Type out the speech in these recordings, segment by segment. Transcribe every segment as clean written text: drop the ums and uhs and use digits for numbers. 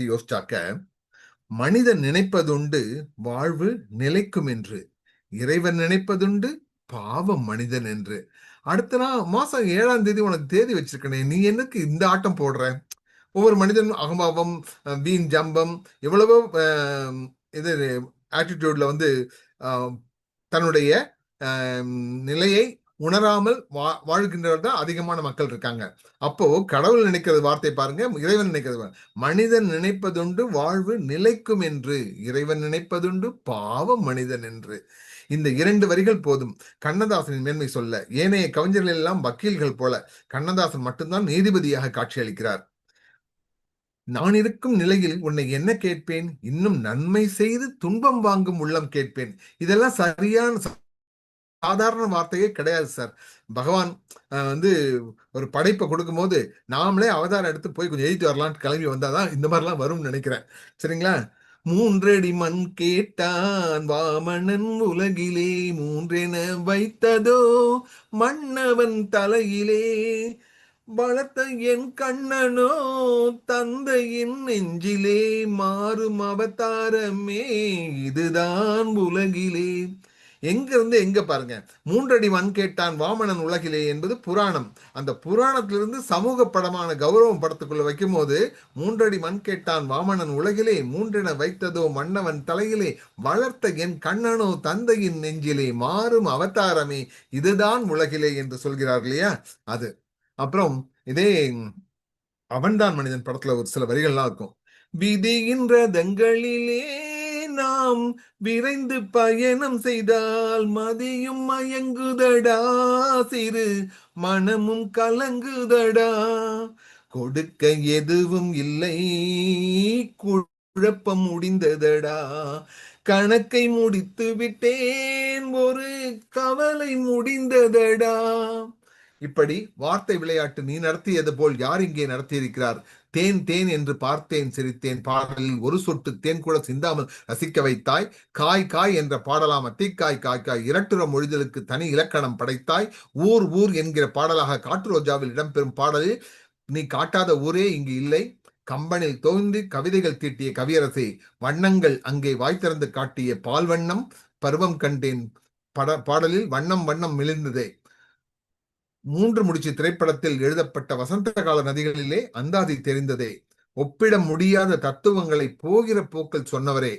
யோசிச்சாக்க, மனிதன் நினைப்பதுண்டு வாழ்வு நிலைக்கும் என்று, இறைவன் நினைப்பதுண்டு பாவம் மனிதன் என்று. அடுத்த நாள் மாசம் 7ஆம் தேதி உனக்கு தேதி வச்சிருக்கனே, நீ எனக்கு இந்த ஆட்டம் போடுற? ஒவ்வொரு மனிதனும் அகம்பாவம், வீண் ஜம்பம், எவ்வளவோ இது ஆட்டிடியூட்ல அஹ், தன்னுடைய நிலையை உணராமல் வாழ்கின்றவர் தான் அதிகமான மக்கள் இருக்காங்க. அப்போ கடவுள் நினைக்கிறது வார்த்தை பாருங்க, இறைவன் நினைக்கிறது. மனிதன் நினைப்பதுண்டு வாழ்வு நிலைக்கும் என்று, இறைவன் நினைப்பதுண்டு பாவம் மனிதன் என்று. இந்த 2 வரிகள் போதும் கண்ணதாசனின் மேன்மை சொல்ல. ஏனைய கவிஞர்கள் எல்லாம் வக்கீல்கள் போல, கண்ணதாசன் மட்டும்தான் நீதிபதியாக காட்சியளிக்கிறார். நான் இருக்கும் நிலையில் உன்னை என்ன கேட்பேன்? இன்னும் நன்மை செய்து துன்பம் வாங்கும் உள்ளம் கேட்பேன். இதெல்லாம் சரியான சாதாரண வார்த்தையே கிடையாது சார். பகவான் ஒரு படைப்பை கொடுக்கும் போது நாமளே அவதாரம் எடுத்து போய் கொஞ்சம் எழுதி வரலான்னு கிளம்பி வந்தாதான் இந்த மாதிரிலாம் வரும்னு நினைக்கிறேன். சரிங்களா? 3 அடி மண் கேட்டான் வாமனன் உலகிலே, 3 என வைத்ததோ மன்னவன் தலையிலே, வளர்த்த என் கண்ணனோ தந்தையின் நெஞ்சிலே, மாறும் அவதாரமே இதுதான் உலகிலே. எங்க இருந்து எங்க பாருங்க. 3 அடி மண் கேட்டான் வாமனன் உலகிலே என்பது புராணம். அந்த புராணத்திலிருந்து சமூக படமான கௌரவம் படத்துக்குள்ள வைக்கும் போது, 3 அடி மண் கேட்டான் வாமனன் உலகிலே, 3 என வைத்ததோ மன்னவன் தலையிலே, வளர்த்த என் கண்ணனோ தந்தையின் நெஞ்சிலே, மாறும் அவதாரமே இதுதான் உலகிலே என்று சொல்கிறார் இல்லையா? அது அப்புறம் இதே அவன்தான் மனிதன் படத்துல ஒரு சில வரிகள்லாம் இருக்கும். விதிகின்ற தங்களிலே நாம் விரைந்து பயணம் செய்தால் மதியும் மயங்குதடா, சிறு மனமும் கலங்குதடா, கொடுக்க எதுவும் இல்லை குழப்பம் முடிந்ததடா, கணக்கை முடித்து விட்டேன் ஒரு கவலை முடிந்ததடா. இப்படி வார்த்தை விளையாட்டு நீ நடத்தியது போல் யார் இங்கே நடத்தியிருக்கிறார்? தேன் தேன் என்று பார்த்தேன் சிரித்தேன் பாடலில் ஒரு சொட்டு தேன் கூட சிந்தாமல் ரசிக்க வைத்தாய். காய் காய் என்ற பாடலாம் தீக்காய் காய் காய் இரட்டுற மொழிதலுக்கு தனி இலக்கணம் படைத்தாய். ஊர் ஊர் என்கிற பாடலாக காட்டு ரோஜாவில் இடம்பெறும் பாடலில் நீ காட்டாத ஊரே இங்கு இல்லை. கம்பனில் தோன்றி கவிதைகள் தீட்டிய கவியரசே, வண்ணங்கள் அங்கே வாய் திறந்து காட்டிய பால் வண்ணம் பருவம் கண்டேன் பாடலில் வண்ணம் வண்ணம் மிளிர்ந்ததே. 3 முடிச்சு திரைப்படத்தில் எழுதப்பட்ட வசந்த கால நதிகளிலே அந்தாதி தெரிந்ததே. ஒப்பிட முடியாத தத்துவங்களை போகிற போக்கில் சொன்னவரே,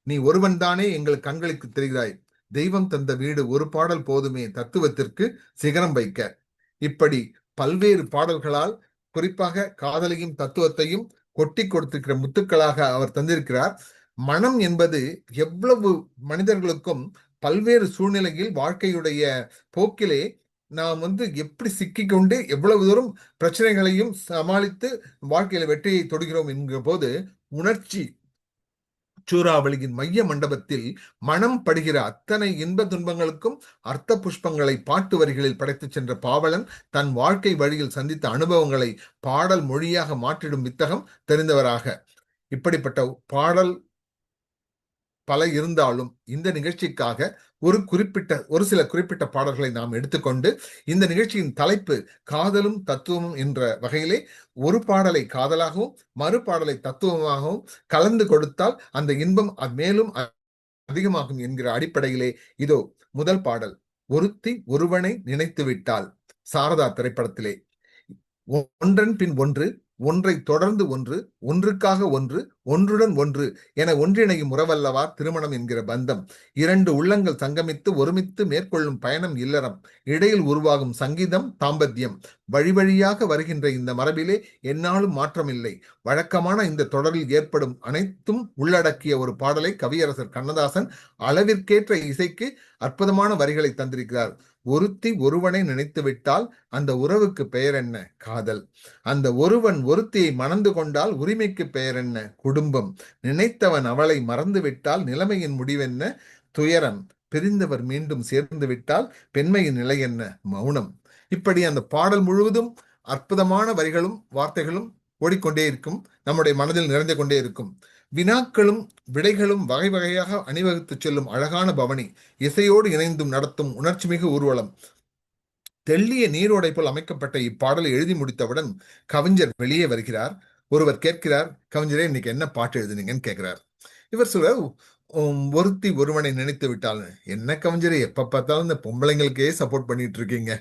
நீ ஒருவன் தானே எங்கள் கண்களுக்கு தெரிகிறாய். தெய்வம் தந்த வீடு ஒரு பாடல் போதுமே தத்துவத்திற்கு சிகரம் வைக்க. இப்படி பல்வேறு பாடல்களால் குறிப்பாக காதலையும் தத்துவத்தையும் கொட்டி கொடுத்திருக்கிற முத்துக்களாக அவர் தந்திருக்கிறார். மனம் என்பது எவ்வளவு மனிதர்களுக்கும் பல்வேறு சூழ்நிலையில் வாழ்க்கையுடைய போக்கிலே நாம் எப்படி சிக்கிக்கொண்டு எவ்வளவு தூரம் பிரச்சனைகளையும் சமாளித்து வாழ்க்கையில வெற்றியை தொடுகிறோம் என்கிற போது, உணர்ச்சி சூறாவளியின் மைய மண்டபத்தில் மனம் படுகிற அத்தனை இன்ப துன்பங்களுக்கும் அர்த்த புஷ்பங்களை பாட்டு வரிகளில் படைத்து சென்ற பாவலன் தன் வாழ்க்கை வழியில் சந்தித்த அனுபவங்களை பாடல் மொழியாக மாற்றிடும் வித்தகம் தெரிந்தவராக. இப்படிப்பட்ட பாடல் பல இருந்தாலும் இந்த நிகழ்ச்சிக்காக ஒரு சில குறிப்பிட்ட பாடல்களை நாம் எடுத்துக்கொண்டு, இந்த நிகழ்ச்சியின் தலைப்பு காதலும் தத்துவமும் என்ற வகையிலே ஒரு பாடலை காதலாகவும் மறு பாடலை தத்துவமாகவும் கலந்து கொடுத்தால் அந்த இன்பம் மேலும் அதிகமாகும் என்கிற அடிப்படையிலே இதோ முதல் பாடல். ஒருத்தி ஒருவனை நினைத்து விட்டால், சாரதா திரைப்படத்திலே. ஒன்றன் பின் ஒன்று, ஒன்றை தொடர்ந்து ஒன்று, ஒன்றுக்காக ஒன்று, ஒன்றுடன் ஒன்று என ஒன்றிணையும் உறவல்லவா திருமணம் என்கிற பந்தம். 2 உள்ளங்கள் சங்கமித்து ஒருமித்து மேற்கொள்ளும் பயணம் இல்லறம். இடையில் உருவாகும் சங்கீதம் தாம்பத்தியம். வழி வழியாக வருகின்ற இந்த மரபிலே எந்நாளும் மாற்றமில்லை. வழக்கமான இந்த தொடரில் ஏற்படும் அனைத்தும் உள்ளடக்கிய ஒரு பாடலை கவியரசர் கண்ணதாசன் அளவிற்கேற்ற இசைக்கு அற்புதமான வரிகளை தந்திருக்கிறார். ஒருத்தி ஒருவனை நினைத்து விட்டால் அந்த உறவுக்கு பெயர் என்ன? காதல். அந்த ஒருவன் ஒருத்தியை மணந்து கொண்டால் உரிமைக்கு பெயர் என்ன? குடும்பம். நினைத்தவன் அவளை மறந்து விட்டால் நிலைமையின் முடிவென்ன? துயரம். பிரிந்தவர் மீண்டும் சேர்ந்து விட்டால் பெண்மையின் நிலை என்ன? மௌனம். இப்படி அந்த பாடல் முழுவதும் அற்புதமான வரிகளும் வார்த்தைகளும் ஓடிக்கொண்டே இருக்கும், நம்முடைய மனதில் நிறைந்து கொண்டே இருக்கும். வினாக்களும் விடைகளும் வகை வகையாக அணிவகுத்து செல்லும் அழகான பவனி. இசையோடு இணைந்தும் நடத்தும் உணர்ச்சிமிகு ஊர்வலம். தெள்ளிய நீரோடை போல் அமைக்கப்பட்ட இப்பாடலை எழுதி முடித்தவுடன் கவிஞர் வெளியே வருகிறார். ஒருவர் கேட்கிறார், கவிஞரே இன்னைக்கு என்ன பாட்டு எழுதுனீங்கன்னு கேட்கிறார். இவர் சொல்ற, ஒருத்தி ஒருவனை நினைத்து விட்டாள். என்ன கவிஞரே, எப்ப பார்த்தாலும் இந்த பொம்பளைங்களுக்கே சப்போர்ட் பண்ணிட்டு இருக்கீங்க.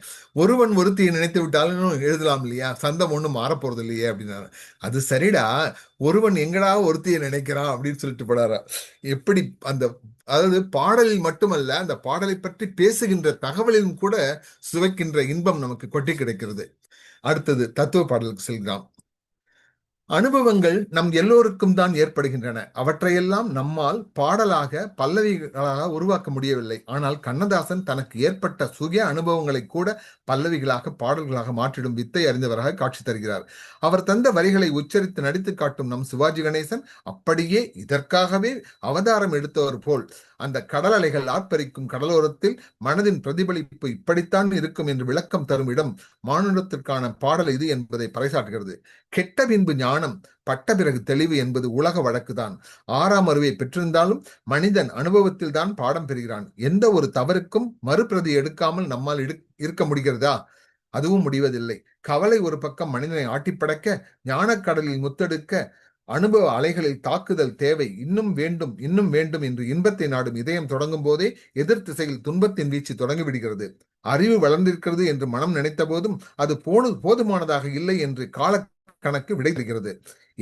ஒருவன் ஒருத்தியை நினைத்து விட்டாலும் எழுதலாம் இல்லையா, சந்தம் ஒண்ணும் மாறப்போறது இல்லையே அப்படின்னாரு. அது சரிடா, ஒருவன் எங்கடா ஒருத்தியை நினைக்கிறான் அப்படின்னு சொல்லிட்டு போடாரா. எப்படி அந்த, அதாவது பாடலில் மட்டுமல்ல, அந்த பாடலை பற்றி பேசுகின்ற தகவலிலும் கூட சுவைக்கின்ற இன்பம் நமக்கு கொட்டி கிடைக்கிறது. அடுத்தது தத்துவ பாடலுக்கு செல்கிறோம். அனுபவங்கள் நம் எல்லோருக்கும் தான் ஏற்படுகின்றன. அவற்றையெல்லாம் நம்மால் பாடலாக பல்லவிகளாக உருவாக்க முடியவில்லை. ஆனால் கண்ணதாசன் தனக்கு ஏற்பட்ட சுய அனுபவங்களை கூட பல்லவிகளாக பாடல்களாக மாற்றிடும் வித்தை அறிந்தவராக காட்சி தருகிறார். அவர் தந்த வரிகளை உச்சரித்து நடித்து காட்டும் நம் சிவாஜி கணேசன் அப்படியே இதற்காகவே அவதாரம் எடுத்தவர் போல் அந்த கடல் அலைகள் ஆர்ப்பரிக்கும் கடலோரத்தில் மனதின் பிரதிபலிப்பு இப்படித்தான் இருக்கும் என்று விளக்கம் தரும் இடம் மானுடத்திற்கான பாடல் இது என்பதை பறைசாற்றுகிறது. கெட்ட பின்பு ஞானம், பட்ட பிறகு தெளிவு என்பது உலக வழக்குதான். 6ஆம் அறிவை பெற்றிருந்தாலும் மனிதன் அனுபவத்தில் தான் பாடம் பெறுகிறான். எந்த ஒரு தவறுக்கும் மறுபிரதி எடுக்காமல் நம்மால் இருக்க முடிகிறதா? அதுவும் முடிவதில்லை. கவலை ஒரு பக்கம் மனிதனை ஆட்டிப்படைக்க, ஞானக்கடலில் முத்தெடுக்க, அனுபவ அலைகளில் தாக்குதல் தேவை. இன்னும் வேண்டும், இன்னும் வேண்டும் என்று இன்பத்தை நாடும் இதயம் தொடங்கும் போதே எதிர் திசையில் துன்பத்தின் வீச்சு தொடங்கிவிடுகிறது. அறிவு வளர்ந்திருக்கிறது என்று மனம் நினைத்த போதும் அது போதுமானதாக இல்லை என்று கால கணக்கு விடை தருகிறது.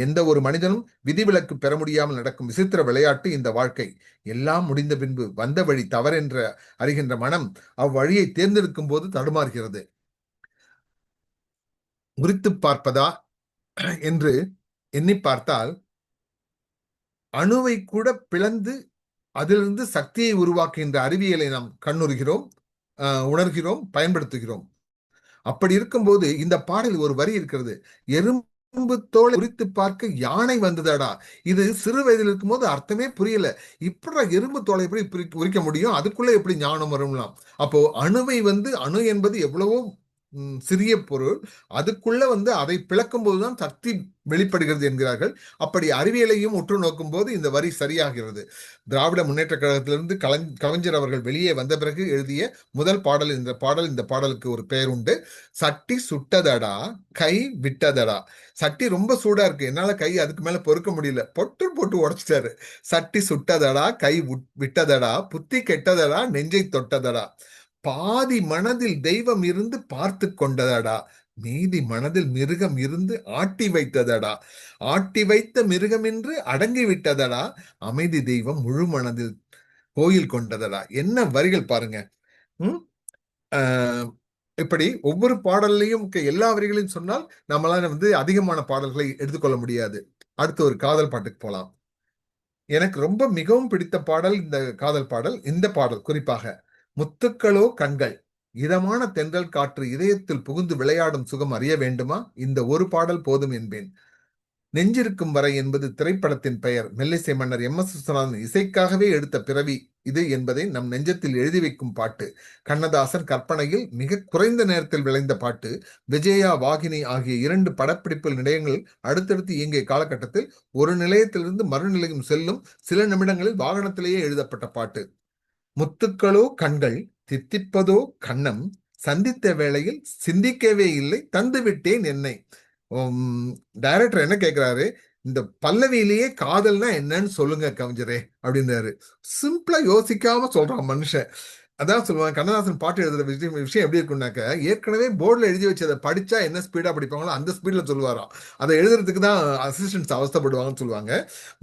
எந்த ஒரு மனிதனும் விதிவிலக்கு பெற முடியாமல் நடக்கும் விசித்திர விளையாட்டு இந்த வாழ்க்கை. எல்லாம் முடிந்த பின்பு வந்த வழி தவறென்ற அறிகின்ற மனம் அவ்வழியை தேர்ந்தெடுக்கும் போது தடுமாறுகிறது. குறித்து பார்ப்பதா என்று எண்ணி பார்த்தால் அணுவை கூட பிளந்து அதிலிருந்து சக்தியை உருவாக்குகின்ற அறிவியலை நாம் கண்ணுறுகிறோம், உணர்கிறோம், பயன்படுத்துகிறோம். அப்படி இருக்கும்போது இந்த பாடல் ஒரு வரி இருக்கிறது, எறும்பு தோலை குறித்து பார்க்க யானை வந்ததடா. இது சிறு வயதில் இருக்கும்போது அர்த்தமே புரியல. இப்படி எறும்பு தோலை எப்படி உரிக்க முடியும், அதுக்குள்ள எப்படி ஞானம் வரும்லாம். அப்போ அணுவை அணு என்பது எவ்வளவோ சிறிய பொருள், அதுக்குள்ள அதை பிளக்கும் போதுதான் சக்தி வெளிப்படுகிறது என்கிறார்கள். அப்படி அறிவியலையும் உற்று நோக்கும் போது இந்த வரி சரியாகிறது. திராவிட முன்னேற்ற கழகத்திலிருந்து கவிஞர் அவர்கள் வெளியே வந்த பிறகு எழுதிய முதல் பாடல் இந்த பாடல். இந்த பாடலுக்கு ஒரு பெயர் உண்டு, சட்டி சுட்டதடா கை விட்டதடா. சட்டி ரொம்ப சூடா இருக்கு, என்னால கை அதுக்கு மேல பொறுக்க முடியல, போட்டு உடைச்சிட்டாரு. சட்டி சுட்டதடா கை விட்டதடா, புத்தி கெட்டதடா நெஞ்சை தொட்டதடா. பாதி மனதில் தெய்வம் இருந்து பார்த்து கொண்டதடா, மீதி மனதில் மிருகம் இருந்து ஆட்டி வைத்ததடா. ஆட்டி வைத்த மிருகம் என்று அடங்கி விட்டதடா, அமைதி தெய்வம் முழு மனதில் கோயில் கொண்டதடா. என்ன வரிகள் பாருங்க. இப்படி ஒவ்வொரு பாடல்லையும் எல்லா வரிகளையும் சொன்னால் நம்மளால அதிகமான பாடல்களை எடுத்துக்கொள்ள முடியாது. அடுத்து ஒரு காதல் பாட்டுக்கு போலாம். எனக்கு ரொம்ப மிகவும் பிடித்த பாடல் இந்த காதல் பாடல். இந்த பாடல் குறிப்பாக, முத்துக்களோ கண்கள், இதமான தென்றல் காற்று இதயத்தில் புகுந்து விளையாடும் சுகம் அறிய வேண்டுமா, இந்த ஒரு பாடல் போதும் என்பேன். நெஞ்சிருக்கும் வரை என்பது திரைப்படத்தின் பெயர். மெல்லிசை மன்னர் எம் எஸ் விஸ்வநாதன் இசைக்காகவே எடுத்த பிறவி இது என்பதை நம் நெஞ்சத்தில் எழுதி வைக்கும் பாட்டு. கண்ணதாசன் கற்பனையில் மிக குறைந்த நேரத்தில் விளைந்த பாட்டு. விஜயா வாகினி ஆகிய 2 படப்பிடிப்பு நிலையங்கள் அடுத்தடுத்து இயங்கிய காலகட்டத்தில் ஒரு நிலையத்திலிருந்து மறுநிலையம் செல்லும் சில நிமிடங்களில் வாகனத்திலேயே எழுதப்பட்ட பாட்டு. முத்துக்களோ கண்கள், தித்திப்பதோ கண்ணம், சந்தித்த வேளையில் சிந்திக்கவே இல்லை, தந்து விட்டேன் என்னை. டைரக்டர் என்ன கேட்கிறாரு, இந்த பல்லவியிலேயே காதல்னா என்னன்னு சொல்லுங்க கவிஞரே அப்படின்னாரு. சிம்பிளா யோசிக்காம சொல்றான் மனுஷன். அதான் சொல்லுவாங்க, கண்ணதாசன் பாட்டு எழுதுற விஷயம் எப்படி இருக்கும்னாக்க, ஏற்கனவே போர்டில் எழுதி வச்சதை படிச்சா என்ன ஸ்பீடா படிப்பாங்களோ அந்த ஸ்பீட்ல சொல்லுவாராம். அதை எழுதுறதுக்கு தான் அசிஸ்டன்ஸ் அவஸ்தப்படுவாங்கன்னு சொல்லுவாங்க.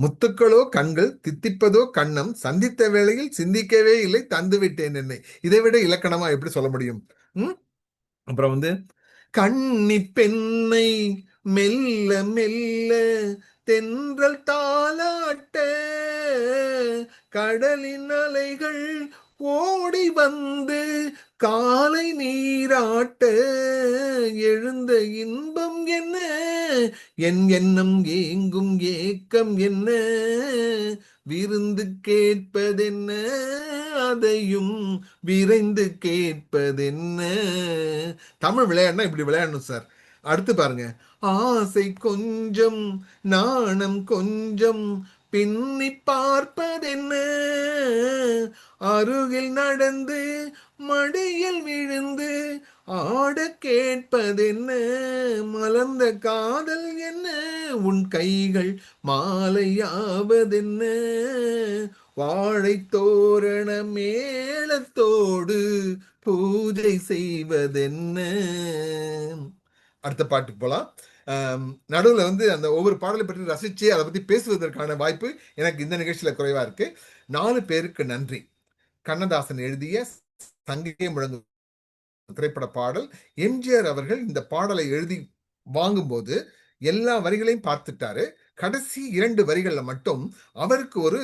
முத்துக்களோ கண்கள், தித்திப்பதோ கண்ணம், சந்தித்த வேளையில் சிந்திக்கவே இல்லை, தந்து விட்டேன் என்னை. இதை விட இலக்கணமா எப்படி சொல்ல முடியும்? அப்புறம் கண்ணி பெண்ணை மெல்ல மெல்ல தென்றல் தாலாட்ட, கடலின் அலைகள் ஓடி வந்து காலை நீராட்ட, எழுந்த இன்பம் என்ன, என் எண்ணம் ஏங்கும் ஏக்கம் என்ன, விருந்து கேட்பதென்ன, அதையும் விரைந்து கேட்பதென்ன. தமிழ் விளையாடுனா இப்படி விளையாடணும் சார். அடுத்து பாருங்க, ஆசை கொஞ்சம் நாணம் கொஞ்சம் பின்னி பார்ப்பதென்ன, அருகில் நடந்து மடியில் விழுந்து ஆட கேட்பதென்ன மலர்ந்த காதல் என்ன உன் கைகள் மாலையாவதென்ன வாழைத் தோரண மேளத்தோடு பூஜை செய்வதென்ன. அடுத்த பாட்டுக்கு போலாம். நடுவில் வந்து அந்த ஒவ்வொரு பாடலை பற்றி ரசிச்சு அதை பத்தி பேசுவதற்கான வாய்ப்பு எனக்கு இந்த நிகழ்ச்சியில குறைவா இருக்கு. 4 பேருக்கு நன்றி. கண்ணதாசன் எழுதிய சங்கே முழங்கு திரைப்பட பாடல். எம்ஜிஆர் அவர்கள் இந்த பாடலை எழுதி வாங்கும்போது எல்லா வரிகளையும் பார்த்துட்டாரு. கடைசி 2 வரிகள்ல மட்டும் அவருக்கு ஒரு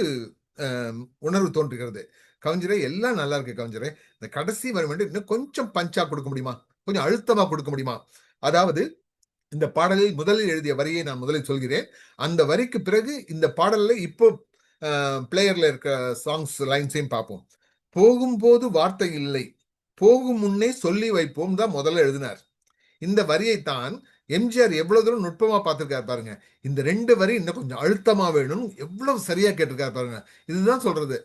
உணர்வு தோன்றுகிறது. கவிஞரே, எல்லாம் நல்லா இருக்கு கவிஞரே, இந்த கடைசி வரி மட்டும் இன்னும் கொஞ்சம் பஞ்சா கொடுக்க முடியுமா, கொஞ்சம் அழுத்தமா கொடுக்க முடியுமா. அதாவது இந்த பாடலில் முதலில் எழுதிய வரியை நான் முதலில் சொல்கிறேன். அந்த வரிக்கு பிறகு இந்த பாடல்ல இப்போ பிளேயர்ல இருக்க சாங்ஸ் லைன்ஸையும் பார்ப்போம். போகும்போது வார்த்தை இல்லை, போகும் முன்னே சொல்லி வைப்போம் தான் முதல்ல எழுதினார். இந்த வரியை தான் எம்ஜிஆர் எவ்வளவு தூரம் நுட்பமா பார்த்திருக்காரு பாருங்க. இந்த 2 வரி இன்னும் கொஞ்சம் அழுத்தமா வேணும், எவ்வளவு சரியா கேட்டிருக்காரு பாருங்க. இதுதான் சொல்றது.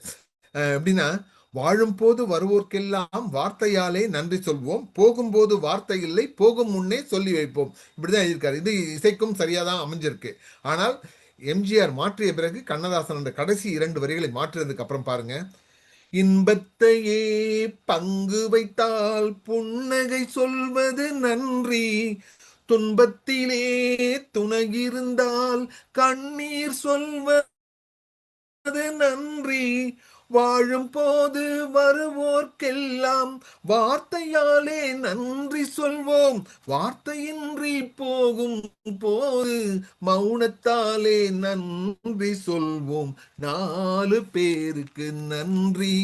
எப்படின்னா, வாழும் போது வருவோர்க்கெல்லாம் வார்த்தையாலே நன்றி சொல்வோம், போகும்போது வார்த்தை இல்லை, போகும் முன்னே சொல்லி வைப்போம். இப்படிதான் எழுதியிருக்காரு. இது இசைக்கும் சரியா தான் அமைஞ்சிருக்கு. ஆனால் எம்ஜிஆர் மாற்றிய பிறகு கண்ணதாசன் அந்த கடைசி 2 வரிகளை மாற்றியதுக்கு அப்புறம் பாருங்க. இன்பத்தையே பங்கு வைத்தால் புன்னகை சொல்வது நன்றி, துன்பத்திலே துணையிருந்தால் கண்ணீர் சொல்வது நன்றி, வாழும் போது வருவோர்க்கெல்லாம் வார்த்தையாலே நன்றி சொல்வோம், வார்த்தையின்றி போகும் போது மௌனத்தாலே நன்றி சொல்வோம், 4 பேருக்கு நன்றி.